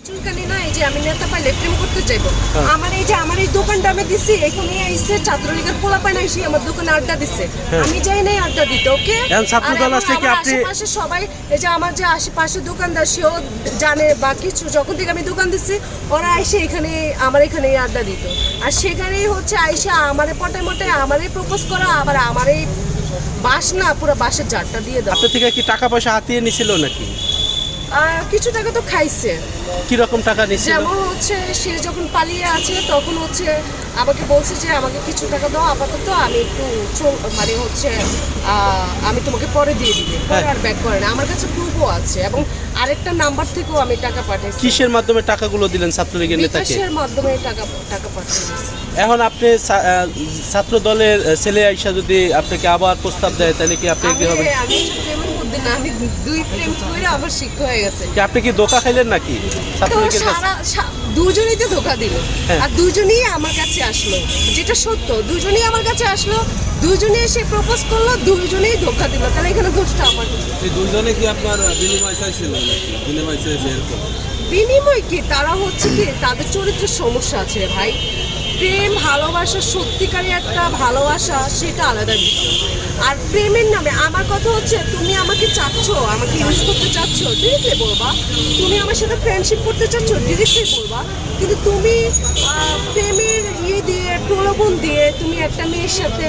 চুলকানি না, এই যে আমি নেতা পাইলে প্রেম করতে যাইব, আমার এই যে আমার এই দোকানটা আমি দিছি, এখানে আইসে ছাত্রলীগের পোলাপাইন আইসি আমার দোকানে আড্ডা দিচ্ছে, আমি যাই নাই আড্ডা দিতে। ওকে, ছাত্রদল আসলে কি আপনি আশেপাশে সবাই, এই যে আমার যে আশেপাশে দোকানদার সেও জানে বা কিছু, যখন থেকে আমি দোকান দিচ্ছি ওরা আইসে এখানে আমার এখানে আড্ডা দিত, আর সেখানেই হচ্ছে আইসে আমারে পটায় মটায় আমারই প্রপোজ করা, আবার আমারই বাস না পুরো বাসের জারটা দিয়ে দাও। আপনার থেকে কি টাকা পয়সা হাতিয়ে নিছিল নাকি? কিছু টাকা তো খাইছে, কি রকম টাকা নিছিল? যেমন হচ্ছে সে যখন পালিয়ে আছে তখন হচ্ছে আমাকে বলছে যে আমাকে কিছু টাকা দাও আপাতত, আমি একটু মানে হচ্ছে আমি তোমাকে পরে দিয়ে দিবে, পরে আর ব্যাক করে না। আমার কাছে প্রুফও আছে এবং আরেকটা নাম্বার থেকেও আমি টাকা পাঠাইছি। কিসের মাধ্যমে টাকাগুলো দিলেন ছাত্রলীগের নেতাকে? বিকাশের মাধ্যমে টাকা পাঠিয়েছি। এখন আপনি ছাত্র দলের ছেলে আইসা যদি আপনাকে আবার প্রস্তাব দেয় তাহলে কি আপনি কি হবে? আমি প্রেমের মধ্যে না, আমি দুই প্রেম করে আমার শিক্ষা হয়ে গেছে। কি আপনি কি ধোঁকা খাইলেন নাকি তো ছাত্রলীগের কাছে? দুজনেই তো ধোকা দিল, আর দুজনেই আমার কাছে আসলো, যেটা সত্য, দুজনেই আমার কাছে আসলো, দুজনে এসে প্রপোজ করলো, দুজনেই ধোকা দিল, তাহলে এখানে দোষটা আমার। এই দুজনে কি আপনার বিনিময় চাইছিল নাকি? বিনিময় চাইছে এরকম? বিনিময় কি, তারা হচ্ছে কি তাদের চরিত্রের সমস্যা আছে ভাই। প্রেম ভালোবাসা, সত্যিকারই একটা ভালোবাসা, সেটা আলাদা বিষয়। আর প্রেমের নামে আমার কথা হচ্ছে, তুমি আমাকে চাচ্ছ, আমাকে ইউজ করতে চাচ্ছ, ডিরেক্টলি বলবা। তুমি আমার সাথে ফ্রেন্ডশিপ করতে চাচ্ছ, ডিরেক্টলি বলবা। কিন্তু তুমি প্রেমের দিয়ে প্রলোভন দিয়ে তুমি একটা মেয়ের সাথে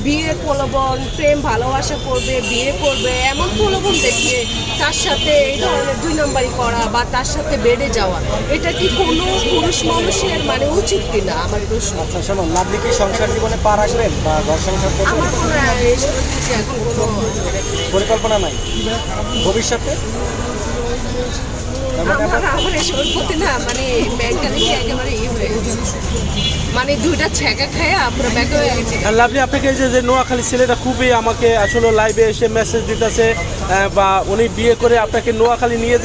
বিয়ে প্রলোভন, প্রেম ভালোবাসা করবে, বিয়ে করবে, এমন প্রলোভন দেখিয়ে তার সাথে এই ধরনের দুই নম্বরই করা বা তার সাথে বেড়ে যাওয়া, এটা কি কোনো পুরুষ মানুষের মানে উচিত কিনা আমার প্রশ্ন। আচ্ছা শোনো, লাভলি কি সংসার জীবনে পার আসবেন বা ঘর সংসার করবেন? আমার কোনো এসবের দিকে এখন কোনো পরিকল্পনা নাই ভবিষ্যতে? আমার এসবের প্রতি না মানে মেন্টালিটি একেবারে হয়ে গেছে, মানে দুইটা ছ্যাঁকা খায় পুরো ব্যাক হয়ে গেছে। আর লাভলি আপনাকে এই যে নোয়াখালী ছেলেটা খুবই আমাকে আসলে লাইভে এসে মেসেজ দিতেছে, বা উনি বিয়ে করে আপনাকে নোয়াখালী নিয়ে